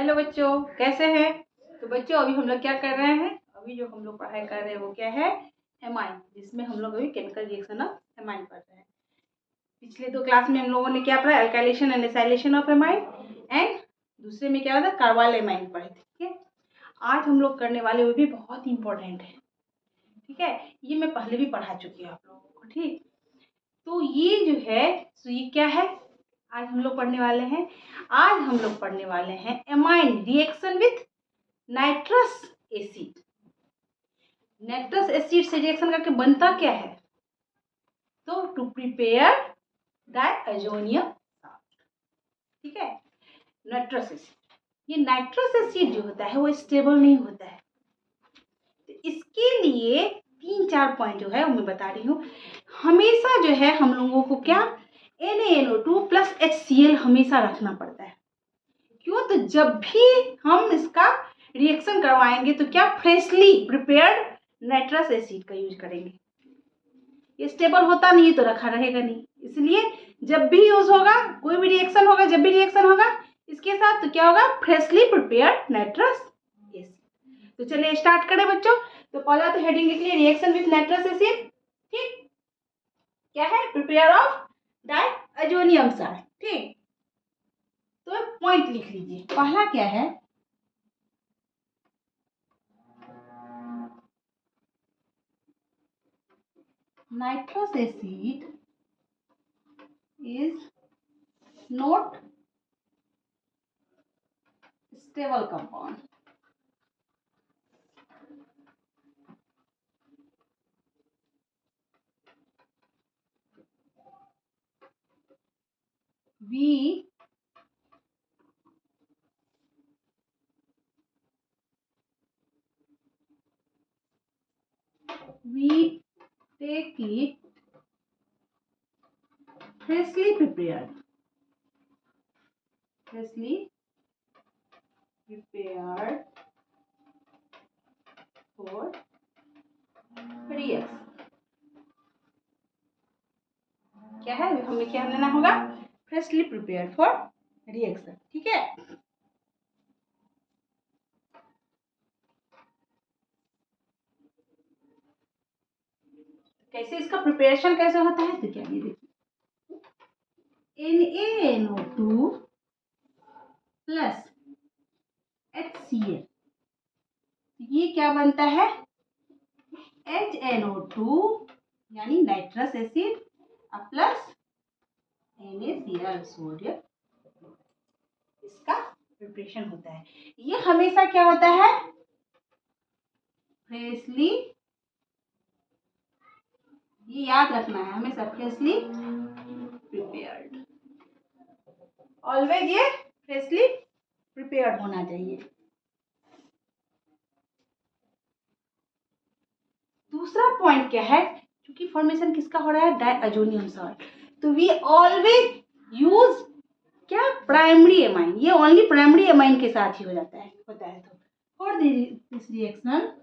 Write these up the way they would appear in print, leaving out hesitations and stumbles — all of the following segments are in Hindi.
हेलो बच्चों, कैसे हैं? तो बच्चों अभी हम लोग क्या कर रहे हैं? अभी जो हम लोग पढ़ाई कर रहे हैं वो क्या है? एमाइन, जिसमें हम लोग अभी केमिकल रिएक्शन ऑफ एमाइन पढ़ रहे हैं। पिछले 2 क्लास में हम लोगों ने क्या पढ़ा? Alkylation and acylation of amine, and दूसरे में क्या होता है? कार्बाइल एमाइन पढ़े थे। ठीक है, आज हम लोग करने वाले वो भी बहुत इंपॉर्टेंट है। ठीक है, ये मैं पहले भी पढ़ा चुकी हूँ आप लोगों को। ठीक, तो ये जो है, तो ये क्या है आज हम लोग पढ़ने वाले हैं? आज हम लोग पढ़ने वाले हैं amine reaction with nitrous acid. Nitrous acid से रिएक्शन करके बनता क्या है? तो टू प्रिपेयर डायअजोनियम साल्ट। ठीक है, नाइट्रस एसिड, ये नाइट्रस एसिड जो होता है वो स्टेबल नहीं होता है। तो इसके लिए 3-4 पॉइंट जो है वो मैं बता रही हूँ। हमेशा जो है हम लोगों को क्या, NaNO2 प्लस HCl हमेशा रखना पड़ता है। क्यों? तो जब भी हम इसका रिएक्शन करवाएंगे तो क्या, फ्रेशली प्रिपेयर्ड नाइट्रस एसिड का यूज करेंगे। ये स्टेबल होता नहीं तो रखा रहेगा नहीं, इसलिए जब भी यूज होगा, कोई भी रिएक्शन होगा, जब भी रिएक्शन होगा इसके साथ तो क्या होगा? Freshly prepared nitrous acid. तो चलिए स्टार्ट करें बच्चों। तो पहला तो हेडिंग लिख लिए, रिएक्शन विथ नाइट्रस एसिड। ठीक, क्या है? Prepare of diazonium salt. ठीक, तो पॉइंट लिख लीजिए। पहला क्या है? Nitrous acid is not stable compound. We take it freshly prepared for reaction. क्या है? हमें क्या लेना होगा? Freshly prepared for reaction. ठीक है, कैसे इसका प्रिपरेशन कैसे होता है? तो क्या, ये देखिए, NaNO2 प्लस HCl, ये क्या बनता है? HNO2 यानी nitrous acid plus NaCl sodium, इसका प्रिपरेशन होता है। ये हमेशा क्या होता है? फ्रेशली, ये याद रखना है हमेशा, फ्रेशली प्रिपेयर्ड। ऑलवेज ये फ्रेशली प्रिपेयर्ड होना चाहिए। दूसरा पॉइंट क्या है? क्योंकि फॉर्मेशन किसका हो रहा है? डायअजोनियम साल्ट, तो वी ऑलवेज यूज क्या, प्राइमरी एमाइन। ये ओनली प्राइमरी एमाइन के साथ ही हो जाता है, होता है। तो for this reaction,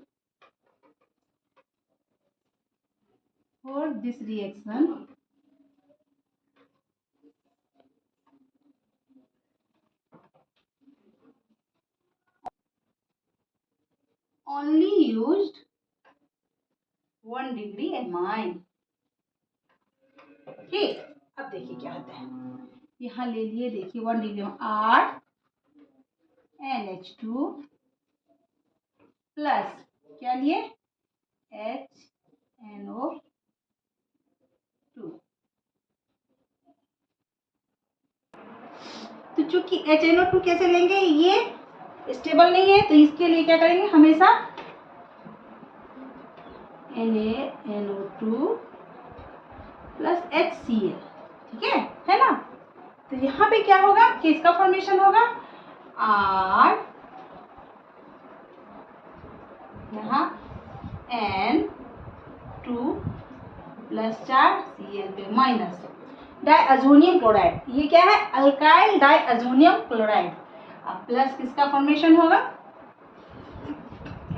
only used 1 degree amine. ठीक, अब देखिए क्या होता है। यहाँ ले लिए, देखिए 1 डिग्री RNH2 प्लस क्या लिए? HNO2। तो चूंकि HNO2 कैसे लेंगे, ये स्टेबल नहीं है, तो इसके लिए क्या करेंगे? हमेशा NaNO2 प्लस HCl। ठीक है ना? तो यहाँ पे क्या होगा कि इसका फॉर्मेशन होगा R, यहाँ N2 प्लस 4 Cl पे माइनस डायअजोनियम क्लोराइड। ये क्या है? Alkyl diazonium chloride. अब प्लस किसका फॉर्मेशन होगा?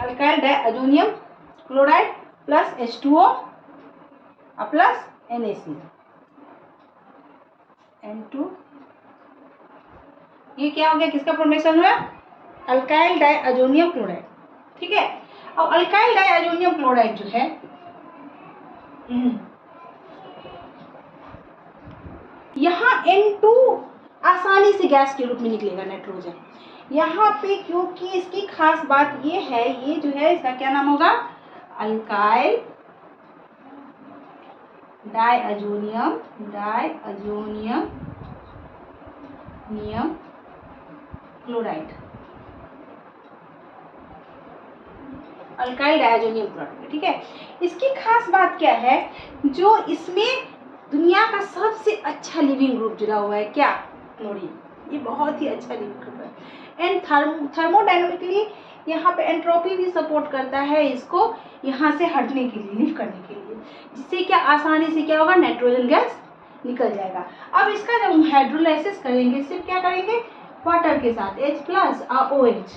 Alkyl diazonium chloride plus H2O plus NaCl, N2। ये क्या हो गया? किसका फॉर्मेशन हुआ? Alkyl diazonium chloride. ठीक है, अब अल्काइल डाइअजोनियम क्लोराइड जो है यहाँ N2 आसानी से गैस के रूप में निकलेगा नाइट्रोजन। यहाँ पे क्योंकि इसकी खास बात ये है, ये जो है इसका क्या नाम होगा, alkyl diazonium chloride, alkyl diazonium chloride. ठीक है, इसकी खास बात क्या है, जो इसमें दुनिया का सबसे अच्छा लिविंग ग्रुप जुड़ा हुआ है, क्या, क्लोरीन। ये बहुत ही अच्छा लिविंग ग्रुप है। एंड थर्मोडायनामिकली यहाँ पे एंट्रोपी भी सपोर्ट करता है इसको यहाँ से हटने के लिए, लीव करने के लिए, जिससे क्या आसानी से क्या होगा, नाइट्रोजन गैस निकल जाएगा। अब इसका जब हम हाइड्रोलाइसिस करेंगे, सिर्फ क्या करेंगे, वाटर के साथ H+ और OH।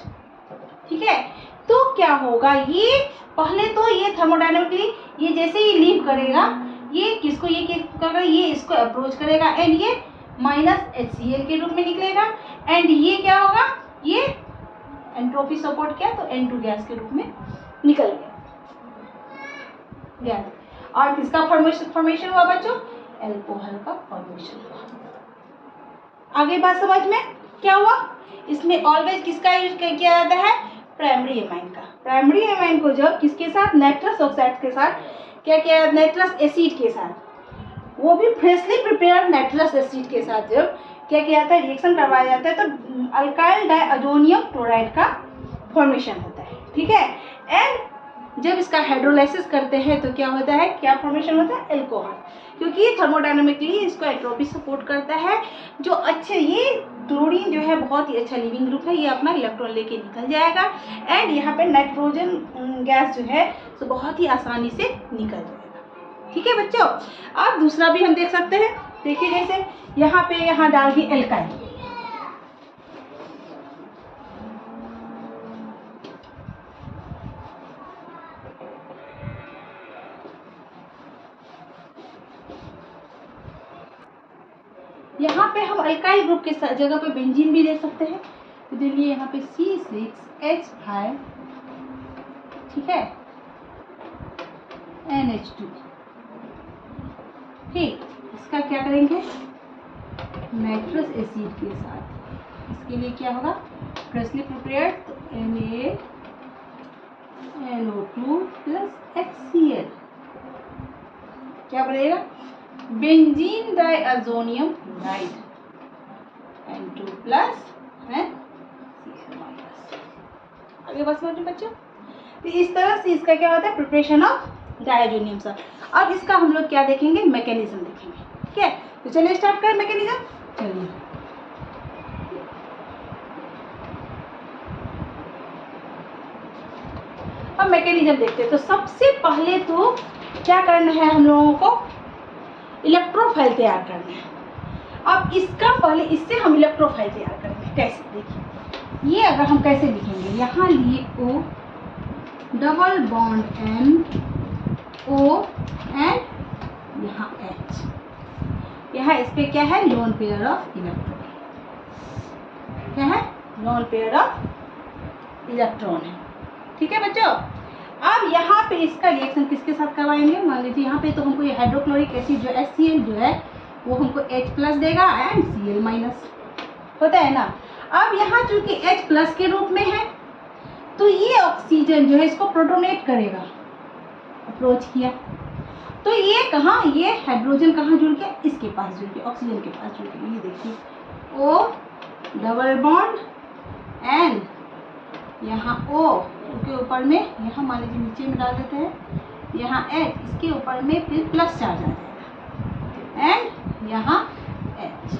ठीक है, तो क्या होगा, ये पहले तो ये थर्मोडायनामिकली ये जैसे ही लीव करेगा, ये किसको, ये करेगा, ये इसको अप्रोच करेगा एंड ये -HCl के रूप में निकलेगा। एंड ये क्या होगा, ये एंट्रोपी सपोर्ट किया तो N2 गैस के रूप में निकल गया गैस। और किसका फॉर्मेशन हुआ बच्चों, एल्कोहल का फॉर्मेशन हुआ। आगे बात समझ में क्या हुआ, इसमें ऑलवेज किसका यूज किया जाता है, प्राइमरी एमाइन का। प्राइमरी एमाइन को जब किसके साथ, नाइट्रस ऑक्साइड के साथ, क्या किया, नाइट्रस एसिड के साथ, वो भी फ्रेशली प्रिपेयर्ड नाइट्रस एसिड के साथ जब क्या किया जाता है, रिएक्शन करवाया जाता है, तो अल्काइल डाइअजोनियम क्लोराइड का फॉर्मेशन होता है। ठीक है, एंड जब इसका हाइड्रोलाइसिस करते हैं तो क्या होता है, क्या फॉर्मेशन होता है, एल्कोहल, क्योंकि थर्मोडायनामिकली इसको एंट्रोपी सपोर्ट करता है। जो अच्छे, ये क्लोरीन जो है बहुत ही अच्छा लिविंग ग्रुप है, ये अपना इलेक्ट्रॉन लेके निकल जाएगा एंड यहाँ पे नाइट्रोजन गैस जो है तो बहुत ही आसानी से निकल जाएगा। ठीक है बच्चों, अब दूसरा भी हम देख सकते हैं। देखिए जैसे यहाँ डाल दी एल्काइल, यहाँ पे हम अल्काइल ग्रुप के जगह पे बेंजीन भी दे सकते हैं, तो देखिए यहाँ पे C6H5, ठीक है, NH2। ठीक, इसका क्या करेंगे, नाइट्रस एसिड के साथ, इसके लिए क्या होगा, फ्रेशली प्रिपेयर्ड, तो NaNO2 + HCl, क्या बनेगा, बेंजीन डाइअजोनियम क्लोराइड, N2+ है Cl-। आगे बस समझो बच्चों, तो इस तरह से इसका क्या होता है, प्रिपरेशन ऑफ डाइअजोनियम सॉल्ट। अब इसका हम लोग क्या देखेंगे, मैकेनिज्म देखेंगे। ठीक है, तो चलिए स्टार्ट करें मैकेनिज्म। चलिए, अब मैकेनिज्म देखते हैं। तो सबसे पहले तो क्या करना है, हम लोगों को इलेक्ट्रोफाइल तैयार करना है। अब इसका पहले इससे हम इलेक्ट्रोफाइल तैयार करेंगे, कैसे, देखिए ये अगर हम कैसे लिखेंगे, यहाँ लिए O double bond N O and यहाँ H, यहाँ इस पे क्या है, लोन पेयर ऑफ इलेक्ट्रॉन, क्या है, लोन पेयर ऑफ इलेक्ट्रॉन है। ठीक है बच्चों, अब यहाँ पे इसका रिएक्शन किसके साथ करवाएंगे, मान लीजिए यहाँ पे तो हमको ये हाइड्रोक्लोरिक एसिड जो HCl जो है वो हमको H+ देगा एंड Cl- होता है ना। अब यहाँ चूंकि H+ के रूप में है तो ये ऑक्सीजन जो है इसको प्रोटोनेट करेगा, अप्रोच किया तो ये कहाँ, ये हाइड्रोजन कहाँ जुड़ गया, इसके पास जुड़ गया, ऑक्सीजन के पास जुड़ गया। ये देखिए O डबल बॉन्ड N, यहाँ O के ऊपर में, यहाँ मान लीजिए नीचे में डाल देते हैं, यहाँ H, इसके ऊपर में फिर प्लस चार्ज आ जाएगा एंड यहाँ H,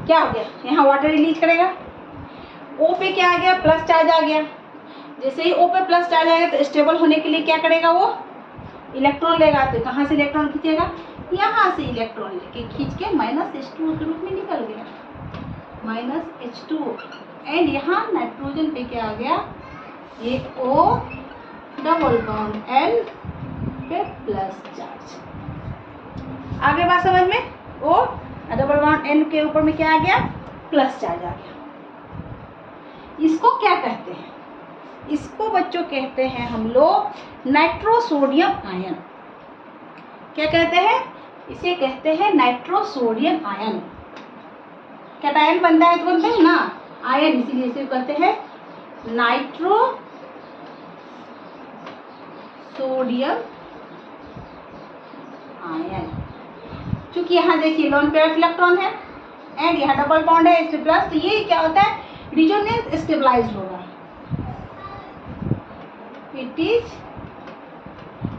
क्या हो गया, यहाँ वाटर रिलीज करेगा, O पे क्या आ गया, प्लस चार्ज आ गया। जैसे ही O पे प्लस चार्ज आएगा तो स्टेबल होने के लिए क्या करेगा, वो इलेक्ट्रॉन लेगा। तो कहाँ से इलेक्ट्रॉन खींचेगा, यहाँ से इलेक्ट्रॉन लेके खींच के -H2 के रूप में निकल गया, -H2 एंड यहाँ नाइट्रोजन पे क्या आ गया, एक O डबल बॉन्ड N पे प्लस चार्ज। आगे बात समझ में, O डबल बॉन्ड N के ऊपर में क्या आ गया, प्लस चार्ज आ गया। इसको क्या कहते हैं? इसको बच्चों कहते हैं हम लोग नाइट्रोसोडियम आयन। क्या कहते हैं? इसे कहते हैं नाइट्रोसोडियम आयन। कैटायन बनता है तो बोलते हैं ना आयन, इसीलिए इसे कहते हैं नाइट्रोसोडियम आयन। क्योंकि यहाँ देखिए लोन पेयर ऑफ इलेक्ट्रॉन है एंड यहाँ डबल बॉन्ड है इससे प्लस, तो ये क्या होता है? रिजोनेंस स्टेबलाइज्ड होगा। It is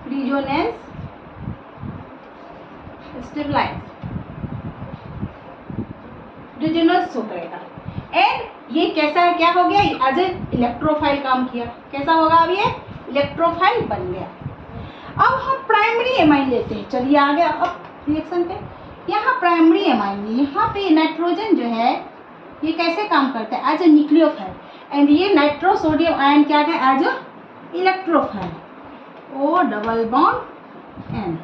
resonance stabilized, resonance show करेगा। एंड ये कैसा है, क्या हो गया? एज ए इलेक्ट्रोफाइल काम किया। कैसा होगा? अब ये इलेक्ट्रोफाइल बन गया। अब हम प्राइमरी एमाइन लेते हैं। चलिए आ गया अब रिएक्शन पे। यहाँ प्राइमरी एमाइन, यहाँ पे नाइट्रोजन जो है ये कैसे काम करता है? As a nucleophile. एंड ये नाइट्रोसोडियम आयन क्या है? As a electrophile. O double bond N,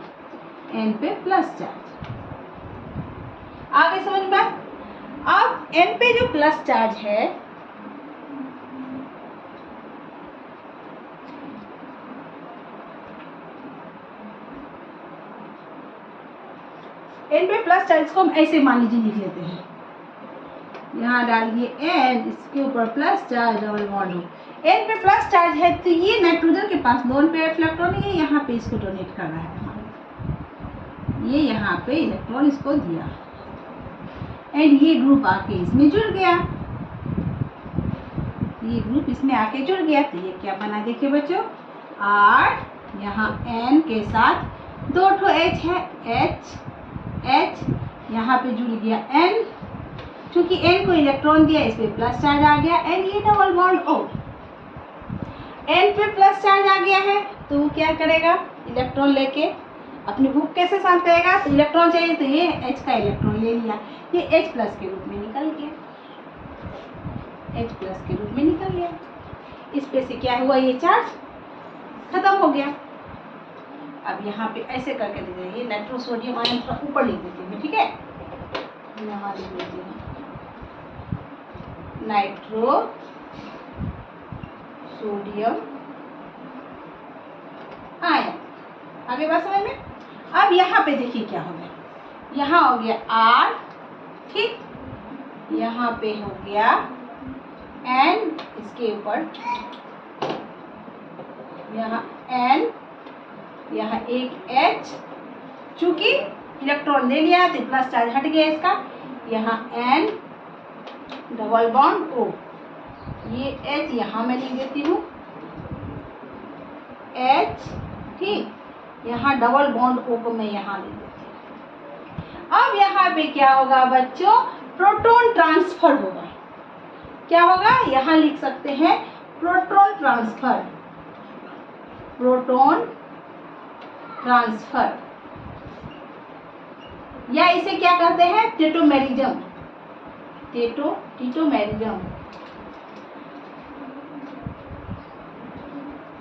N पे प्लस चार्ज। आगे समझ में बात? अब एन पे जो प्लस चार्ज है एन पे प्लस चार्ज को हम ऐसे मान लीजिए लिख लेते हैं। यहाँ डालिए एन, इसके ऊपर plus charge, double bond. N पे प्लस चार्ज है तो ये नाइट्रोजन के पास लोन पेयर ऑफ इलेक्ट्रॉन है, यहाँ पे इसको डोनेट कर रहा है। ये यहाँ पे इलेक्ट्रॉन इसको दिया एंड ये ग्रुप आके इसमें जुड़ गया। ये ग्रुप इसमें आके जुड़ गया तो ये क्या बना? देखिए बच्चों, R, यहाँ N के साथ 2 ठो H है, H यहाँ पे जुड़ गया N, क्योंकि N को इलेक्ट्रॉन दिया इस पे प्लस चार्ज आ गया एंड ये डबल बॉन्ड O। N पे प्लस चार्ज आ गया है तो वो क्या करेगा? इलेक्ट्रॉन लेके अपनी भूख कैसे शांत करेगा? तो इलेक्ट्रॉन चाहिए तो ये H का इलेक्ट्रॉन ले लिया, ये H प्लस के रूप में निकल गया, H प्लस के रूप में निकल गया। इस पे से क्या हुआ? ये चार्ज खत्म हो गया। अब यहाँ पे ऐसे करके दे देंगे, ये नाइट्रोसोडियम आयन थोड़ा ऊपर लिख देते हैं, ठीक है? यहाँ लिख देते हैं नाइट्रोसोडियम आयन। आगे बात समझ में? अब यहाँ पे देखिए क्या हो गया, यहाँ हो गया R, ठीक, यहाँ पे हो गया N, इसके ऊपर यहाँ N, यहाँ एक H, चूंकि इलेक्ट्रॉन ले लिया तो प्लस चार्ज हट गया इसका, यहाँ N डबल बॉन्ड O, ये H यहाँ मैं लिख देती हूँ H, ठीक, यहाँ डबल बॉन्ड O को मैं यहाँ लिख देती हूँ। अब यहाँ पे क्या होगा बच्चों? प्रोटॉन ट्रांसफर होगा। क्या होगा? यहाँ लिख सकते हैं प्रोटॉन ट्रांसफर, प्रोटॉन ट्रांसफर, या इसे क्या कहते हैं? टेट्रोमेरिज्म, टेट्रोमेरिज्म।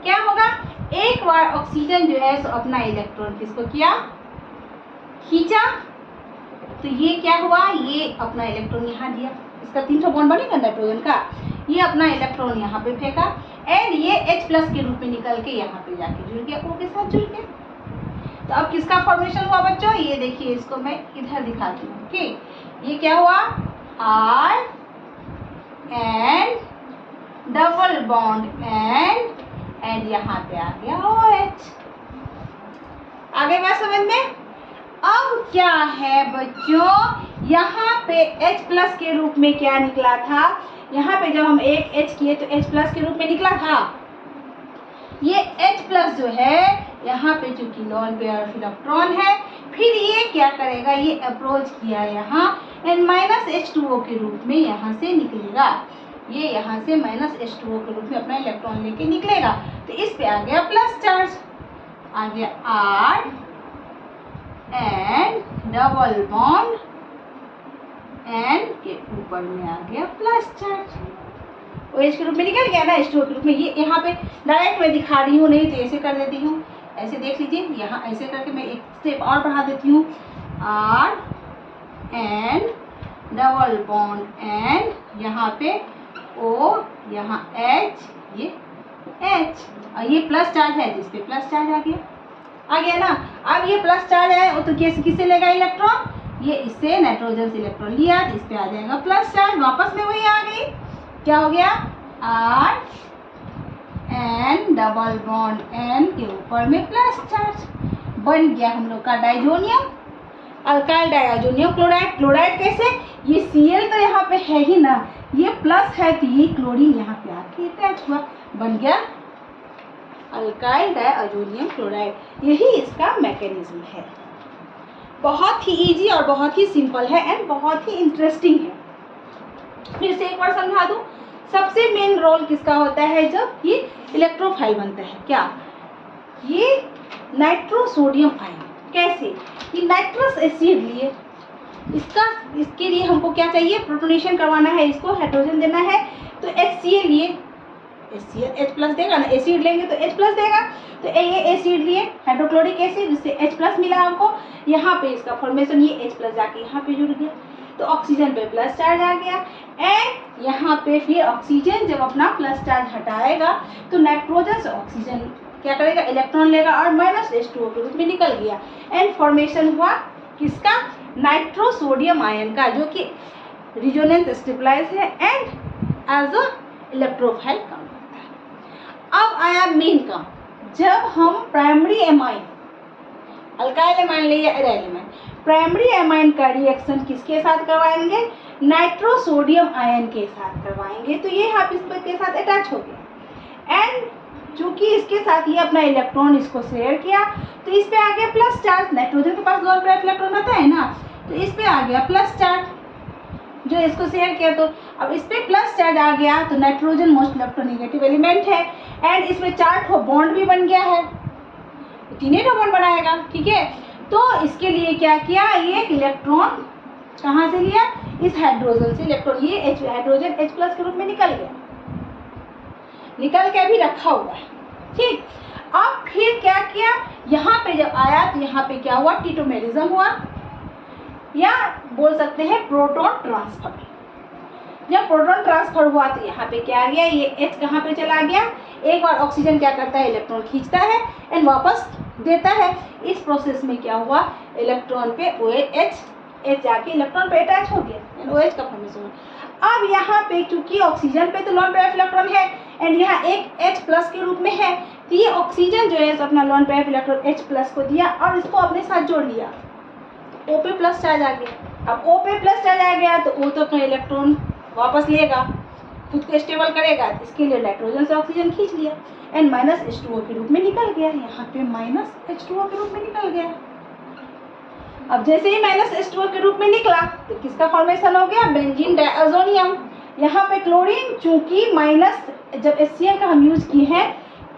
क्या होगा? एक बार ऑक्सीजन जो है सो अपना इलेक्ट्रॉन किसको किया? खींचा, तो ये क्या हुआ? ये अपना इलेक्ट्रॉन यहाँ दिया, इसका 3 ठो बॉन्ड बनेगा नाइट्रोजन का, ये अपना इलेक्ट्रॉन यहाँ पे फेंका एंड ये H प्लस के रूप में निकल के यहाँ पे जाके जुड़ गया, O के साथ जुड़ गया। तो अब किसका फॉर्मेशन हुआ बच्चों? ये देखिए, इसको मैं इधर दिखाती हूँ, ठीक, ये क्या हुआ? R and double bond and यहाँ पे आ गया OH। आगे बात समझ में? अब क्या है बच्चों? यहाँ पे H प्लस के रूप में क्या निकला था? यहाँ पे जब हम एक H किए तो H प्लस के रूप में निकला था। ये H प्लस जो है यहाँ पे चूंकि लोन पेयर ऑफ इलेक्ट्रॉन है, फिर ये क्या करेगा? ये अप्रोच किया यहाँ एंड माइनस H2O के रूप में यहाँ से निकलेगा, ये यहाँ से माइनस H2O के रूप में अपना इलेक्ट्रॉन लेके निकलेगा। तो इस पे आ गया प्लस चार्ज, आ गया R and double bond N के ऊपर में आ गया प्लस चार्ज, OH के रूप में निकल गया ना, H2O के रूप में। ये यहाँ पे डायरेक्ट मैं दिखा रही हूँ, नहीं तो ऐसे कर देती हूँ, ऐसे देख लीजिए, यहाँ ऐसे करके मैं एक स्टेप और बढ़ा देती हूँ, R N double bond N, यहाँ पे O, यहाँ H, ये H, और ये प्लस चार्ज है जिस पे प्लस चार्ज आ गया ना। अब ये प्लस चार्ज है तो किससे लेगा इलेक्ट्रॉन, ये इससे नाइट्रोजन से इलेक्ट्रॉन लिया तो इस पे आ जाएगा प्लस चार्ज, वापस में वही आ गई, क्या हो गया R N double bond N के ऊपर में प्लस चार्ज, बन गया हम लोग का diazonium, alkyl diazonium chloride. Chloride कैसे, ये Cl तो यहाँ पे है ही ना, ये प्लस है तो ये क्लोरीन यहाँ पे आके अटैच हुआ, बन गया अल्काइल डाइजोनियम क्लोराइड। यही इसका मैकेनिज्म है। बहुत ही इजी और बहुत ही सिंपल है एंड बहुत ही इंटरेस्टिंग है। फिर से एक बार समझा दूं, सबसे मेन रोल किसका होता है जब ये इलेक्ट्रोफाइल बनता है, क्या, ये नाइट्रोसोडियम आयन। कैसे, ये नाइट्रस एसिड लिए, इसके लिए हमको क्या चाहिए, प्रोटोनेशन करवाना है, इसको हाइड्रोजन देना है, तो HCl लिए, HCl H प्लस देगा ना, एसिड लेंगे तो H प्लस देगा, तो ये एसिड लिए हाइड्रोक्लोरिक एसिड, जिससे H प्लस मिला हमको, यहाँ पे इसका फॉर्मेशन ये H प्लस जाके यहाँ पे जुड़ गया, तो ऑक्सीजन पे प्लस चार्ज आ गया। एंड यहाँ पे फिर ऑक्सीजन जब अपना प्लस चार्ज हटाएगा तो नाइट्रोजन से ऑक्सीजन क्या करेगा, इलेक्ट्रॉन लेगा और माइनस H2O के रूप में निकल गया। एंड फॉर्मेशन हुआ किसका, नाइट्रोसोडियम आयन का, जो कि रिजोनेंस स्टेबलाइज है एंड एज अ इलेक्ट्रोफाइल काम करता है। अब आया मेन काम, जब हम प्राइमरी एमाइन, अल्काइल एमाइन ले या एराइल एमाइन, प्राइमरी एमाइन का रिएक्शन किसके साथ करवाएंगे, नाइट्रोसोडियम आयन के साथ करवाएंगे, तो ये यहाँ के साथ अटैच हो गया। एंड चूंकि इसके साथ ये अपना इलेक्ट्रॉन इसको शेयर किया तो इस पे आ गया प्लस चार्ज, नाइट्रोजन के पास लोन पेयर इलेक्ट्रॉन रहता है ना, तो इस पे आ गया प्लस चार्ज जो इसको शेयर किया, तो अब इस पे प्लस चार्ज आ गया, तो नाइट्रोजन मोस्ट इलेक्ट्रोनेगेटिव एलिमेंट है एंड इसमें 4 बॉन्ड भी बन गया है, 3 बॉन्ड बनाएगा, ठीक है। तो इसके लिए क्या किया, ये इलेक्ट्रॉन कहाँ से लिया, इस हाइड्रोजन से इलेक्ट्रॉन, ये हाइड्रोजन H प्लस के रूप में निकल गया, निकल के भी रखा हुआ है, ठीक। अब फिर क्या किया, यहाँ पे जब आया तो यहाँ पे क्या हुआ, टीटोमेरिज्म हुआ, या बोल सकते हैं प्रोटॉन ट्रांसफर। जब प्रोटॉन ट्रांसफर हुआ तो यहाँ पे क्या आ गया, ये H कहाँ पे चला गया, एक बार ऑक्सीजन क्या करता है, इलेक्ट्रॉन खींचता है एंड वापस देता है। इस प्रोसेस में क्या हुआ, इलेक्ट्रॉन पे OH जाके इलेक्ट्रॉन पे अटैच हो गया, OH का फॉर्मेशन हुआ। अब यहाँ पे क्योंकि ऑक्सीजन पे तो लोन पेयर इलेक्ट्रॉन है एंड यहाँ एक H प्लस के रूप में है, तो ये ऑक्सीजन जो है अपना lone pair electron H plus को दिया और इसको अपने साथ जोड़ लिया, O पे प्लस चार्ज आ गया। अब O पे प्लस चार्ज आ गया तो O तो अपना इलेक्ट्रॉन वापस लेगा, खुद को स्टेबल करेगा, इसके लिए नाइट्रोजन से ऑक्सीजन खींच लिया एंड माइनस H2O के रूप में निकल गया, यहाँ पे माइनस H2O के रूप में निकल गया। अब जैसे ही माइनस H2O के रूप में निकला तो किसका फॉर्मेशन हो गया, बेंजीन डाइअज़ोनियम। यहाँ पे क्लोरीन, चूंकि माइनस जब HCl का हम यूज किए हैं,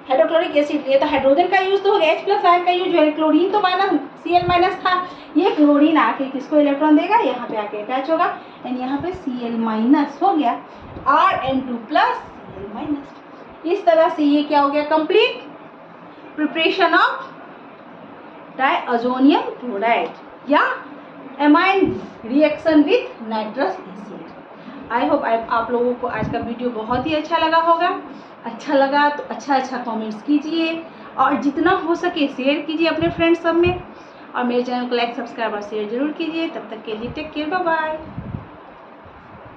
हाइड्रोक्लोरिक एसिड लिए, तो हाइड्रोजन का यूज तो हो गया, H प्लस आयन का यूज है, क्लोरीन तो माइनस Cl माइनस था, ये क्लोरीन आके किसको इलेक्ट्रॉन देगा, यहाँ पे आके अटैच होगा एंड यहाँ पे Cl माइनस हो गया, Rn2 प्लस Cl माइनस। इस तरह से ये क्या हो गया, कंप्लीट प्रिपरेशन ऑफ डाइअज़ोनियम क्लोराइड या amine reaction with nitrous acid. I hope आप लोगों को आज का वीडियो बहुत ही अच्छा लगा होगा। अच्छा लगा तो अच्छा कमेंट्स कीजिए और जितना हो सके शेयर कीजिए अपने फ्रेंड्स सब में, और मेरे चैनल को लाइक सब्सक्राइब और शेयर जरूर कीजिए। तब तक के लिए टेक केयर, बाय बाय।